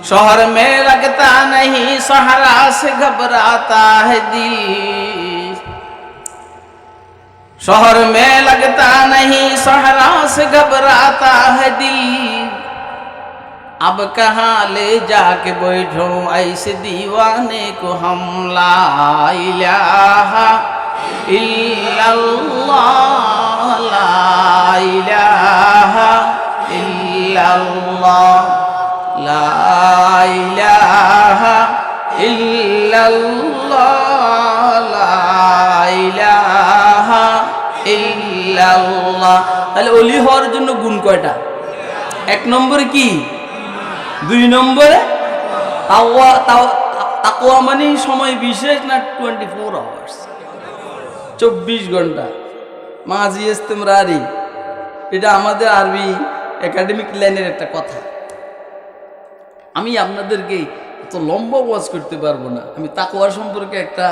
शहर में लगता नहीं सहरा से घबराता है दिल, शहर में लगता नहीं सहरा से घबराता है दिल, अब कहाँ ले जाके बैठो ऐसे दीवाने को हम। ला इलाहा इल्लल्लाह ला इलाहा इल्लल्लाह ला इलाहा इल्लल्लाह ला ইলাহা ইল্লাল্লাহ। তাহলে ওলি হওয়ার জন্য গুণ কয়টা? এক নম্বরে কি? দুই নম্বরে তাকওয়া মানে সময় বিশেষ না 24 আওয়ার্স, 24 ঘন্টা। মাজি ইস্তেমরারি, এটা আমাদের আরবি একাডেমিক লাইনের একটা কথা। আমি আপনাদেরকে এত লম্বা ওয়াজ করতে পারবো না। আমি তাকওয়ার সম্পর্কে একটা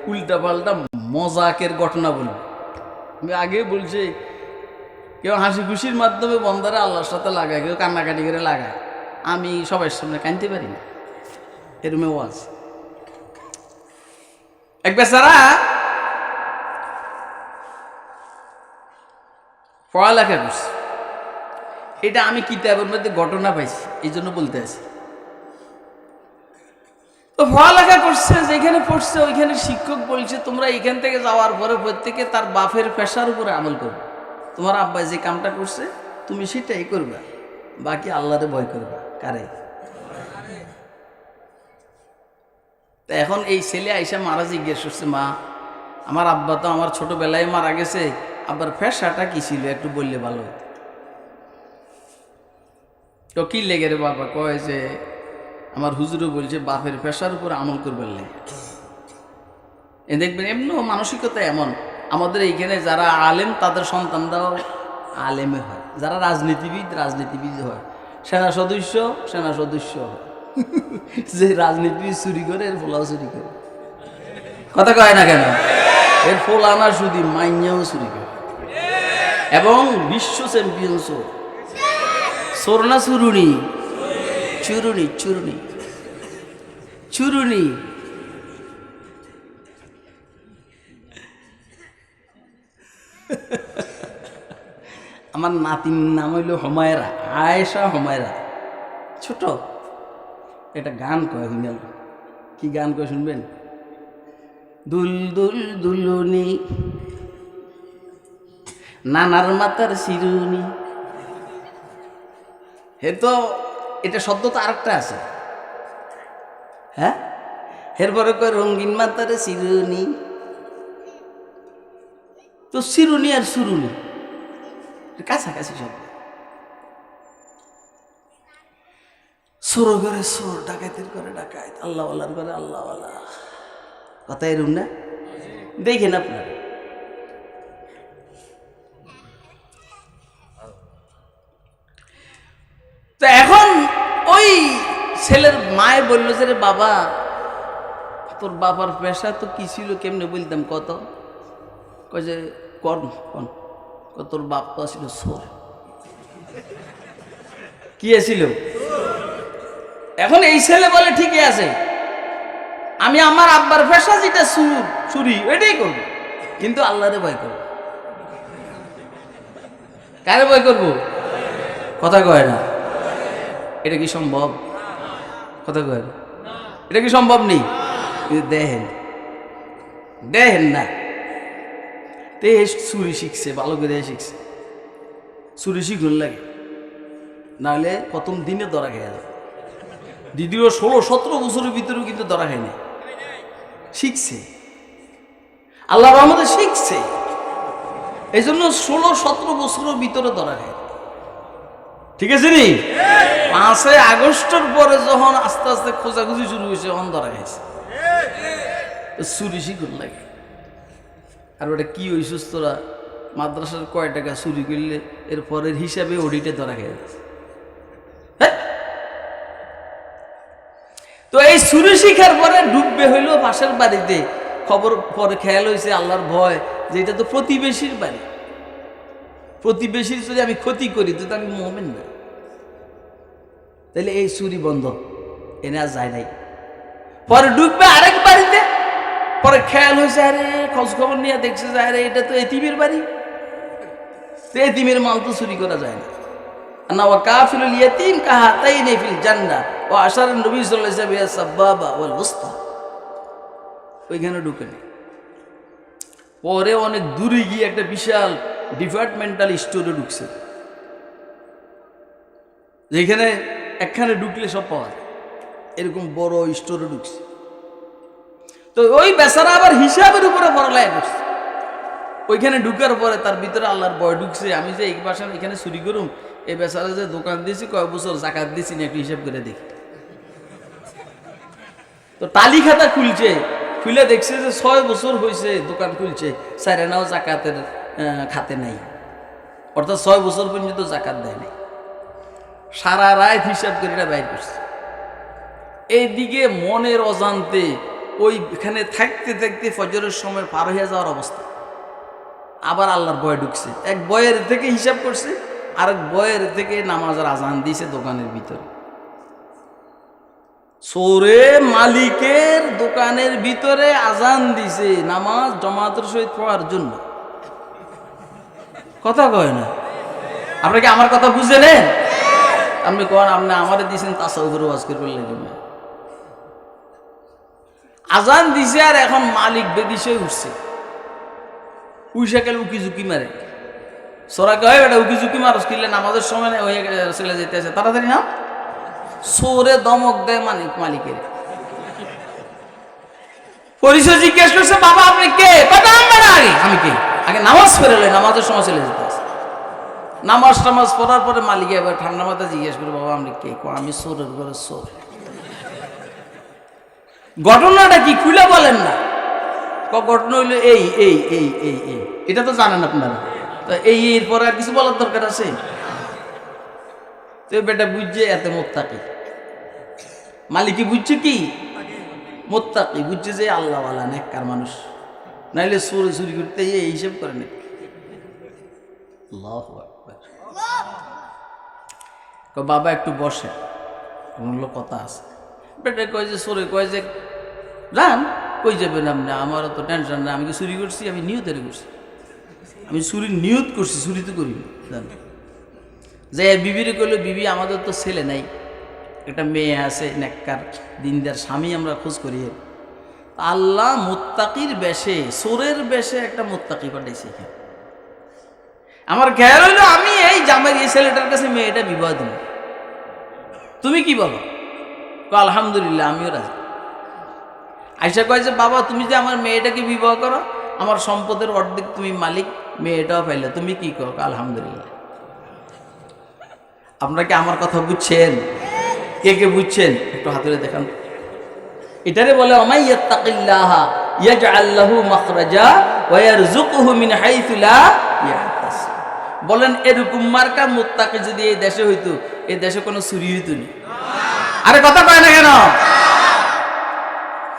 উল্টা পাল্টা মজাকের ঘটনা বলবো। আমি আগে বলছি, কেউ হাসি খুশির মাধ্যমে বন্ধারে আল্লাহর সাথে লাগায়, কেউ কান্নাকাটি করে লাগায়। আমি সবার সামনে কাঁদতে পারি না, এরমে ওয়াজ। এক বেচারা পড়ালেখা করছে, এটা আমি কিতাবের মধ্যে ঘটনা পাইছি, এই জন্য বলতে আছি। তো পড়ালেখা করছে, যেখানে পড়ছে ওইখানে শিক্ষক বলছে, তোমরা এখান থেকে যাওয়ার পরে প্রত্যেকে তার বাপের পেশার উপরে আমল করবে। তোমার আব্বা যে কামটা করছে তুমি সেটাই করবা, বাকি আল্লাহরে ভয় করবা। কারে? তা এখন এই ছেলে আইসা মারা জিজ্ঞেস করছে, মা আমার আব্বা তো আমার ছোটবেলায় মারা গেছে, আব্বার পেশাটা কি ছিল একটু বললে ভালো হতো। তো কি লেগে রে বাবা? কয় যে আমার হুজুরও বলছে বাপের পেশার উপর আমল করবার লাগে। এ দেখবেন এমন মানসিকতা এমন, আমাদের এইখানে যারা আলেম তাদের সন্তানরাও আলেমে হয়, যারা রাজনীতিবিদ হয়, সেনা সদস্য হয়। যে রাজনীতিবিদ চুরি করে এর ফোলাও চুরি করে, কথা কয় না কেন? এর ফোলানা শুধু মাইয়াও চুরি করে, এবং বিশ্ব চ্যাম্পিয়ন চোর না চুরুনি? চুরুনি। আমার নাতির নাম হইল হুমায়রা, আয়েশা হুমায়রা, ছোট। এটা গান কয়, শুনেন কি গান কয় শুনবেন? দুল দুল দুলুনি নানার মাতার শিরুনি। হে তো এটা শব্দ তো আরেকটা আছে, হ্যাঁ। এরপরে কয় রঙিন মাতারে শিরুনি। তো শিরুনি আর সুরুনি কাছাকাছি শব্দ। সোর করে সোর, ডাকাতের করে ডাকাত, আল্লাহওয়ালার করে আল্লাহওয়ালা। কথা এরম না? দেখেন আপনার। তো এখন ওই ছেলের মায়ে বললো যে রে বাবা, তোর বাবার পেশা তো কি ছিল, কেমনে বলতাম কত? কয় যে কর্ম, তোর বাপ তো ছিল সোর। কি ছিল? এখন এই ছেলে বলে ঠিকই আছে, আমি আমার আব্বার পেশা যেটা চুরি এটাই করবো, কিন্তু আল্লাহরে ভয় করবো। কারে ভয় করবো? কথা কয় না। এটা কি সম্ভব? কথা কয় না। এটা কি সম্ভব নেই? দেখেন না, তে চুরি শিখছে, ভালো করে শিখছে। চুরি শিখুন লাগে, নাহলে প্রথম দিনে ধরা খেয়ে যায়। দ্বিতীয় 16-17 বছরের ভিতরেও কিন্তু ধরা খায়নি, শিখছে। আল্লাহ রহমতে শিখছে, এই জন্য 16-17 বছরের ভিতরে ধরা খায়। ঠিক আছে নি? 5 আগস্টের পরে যখন আস্তে আস্তে খোঁজাখুঁজি শুরু হয়েছে, তখন ধরা খাইছে। চুরি শিখুন লাগে। আর ওটা কি হইছিস তোরা, মাদ্রাসার কয় টাকা চুরি করলে এর পরের হিসাবে অডিটে ধরা খেয়ে যাচ্ছে। তো এই চুরি শিখার পরে ডুববে হইল পাশের বাড়িতে। খবর পরে খেয়াল হয়েছে আল্লাহর ভয়, যে এটা তো প্রতিবেশীর বাড়ি, প্রতিবেশীর যদি আমি ক্ষতি করি তো আমি মুমিন না। তাহলে এই চুরি বন্ধ, এনে আর যায় নাই। পরে ঢুকবে আরেক বাড়িতে, পরে খেয়াল হয়েছে আরে খোঁজ খবর নিয়ে দেখছে যে আরে এটা তো এতিমের বাড়ি, তো এতিমের মাল তো চুরি করা যায় না। না ওয়া কাফিলুল ইয়াতীম কাহাতাইনি ফিল জান্নাহ ওয়া আশারা নবী সাল্লাল্লাহু আলাইহি ওয়াসাল্লাম সাবাবা ওয়াল উসতা। ওইখানে ঢুকে নেই। পরে অনেক দূরে গিয়ে একটা বিশাল ডিপার্টমেন্টাল স্টোরে ঢুকছে, যেখানে একখানে ঢুকলে সব পাওয়া যায়, এরকম বড় স্টোরে ঢুকছে। তো ওই বেচারা আবার হিসাবের উপরে পড়ালেখা করছে। ওইখানে ঢুকার পরে তার ভিতরে আল্লাহর ভয় ঢুকছে, আমি যে এই বাসা এখানে চুরি করুম, এই বেচারা যে দোকান দিয়েছি কয় বছর জাকাত দিয়েছি না একটু হিসাব করে দেখি। তো টালি খাতা খুলছে, খুলে দেখছে যে 6 বছর হয়েছে দোকান খুলছে, সাইরেনাও জাকাতের খাতে নাই, অর্থাৎ 6 বছর পর্যন্ত জাকাত দেয় নাই। সারা রাত হিসাব করে এটা বাইর করছে। এইদিকে মনের অজান্তে ওইখানে থাকতে থাকতে ফজরের সময় পার হয়ে যাওয়ার অবস্থা। আবার আল্লাহর ভয় ঢুকছে, এক বয়ের থেকে হিসাব করছে, আরেক বয়ের থেকে নামাজের আজান দিয়েছে দোকানের ভিতরে। চোরে মালিকের দোকানের ভিতরে আজান দিছে নামাজ জামাতের সহিত পড়ার জন্য। কথা কয় না? আপনি কি আমার কথা বুঝে নেন? আপনি কন আপনি আমারে দিয়েছেন তাসাউফের ওয়াজ করবেন লাগবে। আজান দিছে আর এখন মালিক বেদিসে উঠছে, উইসা গেলে উকি ঝুঁকি মারে। সরা কয় এটা উকি ঝুঁকি মারস কিনলে নামাজের সময় হয়ে চলে যেতে আছে, তাড়াতাড়ি না। সোরে দমক দেয় মালিকের। পরিচয় জিজ্ঞেস করছে, বাবা আপনি কে? আমি কে? আগে নামাজ পড়ে নামাজের সময় চলে যেতে আছে। নামাজ টামাজ পড়ার পরে মালিক এবার ঠান্ডা মাথা জিজ্ঞেস করে, বাবা আপনি কে? আমি সোরের ঘরে সোর। ঘটনাটা কি খুলে বলেন না? ঘটনা হইলো এই এই এই এই এই, এটা তো জানেন আপনারা। তো এই এর পরে আর কিছু বলার দরকার আছে? তো বেটা বুঝছে এত মোত্তাকি, মালিকি বুঝছে কি মোত্তাকি, বুঝছে যে আল্লাহওয়ালা নেককার মানুষ, নাইলে চুরি চুরি করতে এই হিসেব করে নে। আল্লাহু আকবার। বাবা একটু বসে, বললো কথা আছে। বেটা কয় যে চোরে কয় যে যান, কই যাবেন আপনি? আমারও তো টেনশন না, আমি কি চুরি করছি? আমি নিয়তের করছি, আমি চুরির নিয়ত করছি, চুরি তো করি জান। যে বিবিরে কইলো, বিবি আমাদের তো ছেলে নাই, একটা মেয়ে আছে নেককার দিনদার স্বামী আমরা খোঁজ করি। আল্লাহ মুত্তাকির বেশে, চোরের বেশে একটা মুত্তাকি পাঠাইছে। আমার খেয়াল হইলো আমি এই জামাই এই ছেলেটার কাছে মেয়েটা বিবাহ দিব, তুমি কি বলো? আলহামদুলিল্লাহ আমিও রাজি। আয়সা কয় যে বাবা তুমি যে আমার মেয়েটাকে বিবাহ করো, আমার সম্পদের অর্ধেক তুমি মালিক, মেয়েটাও পাইলে, তুমি কি করো? আলহামদুলিল্লাহ। আপনারা কি আমার কথা বুঝছেন? কে কে বুঝছেন একটু হাতে দেখান। এটারে বলে ওমাই ইয়াত্তাকিল্লাহা ইয়াজআল লাহু মাখরাজা ওয়া ইয়ারযুকুহু মিন হাইথু লা ইয়াহতাসিব। বলেন এরকম মার্কা মুত্তাকি যদি এই দেশে হইতো, এই দেশে কোনো চুরি হইতো না। আরে কথা কয় না কেন?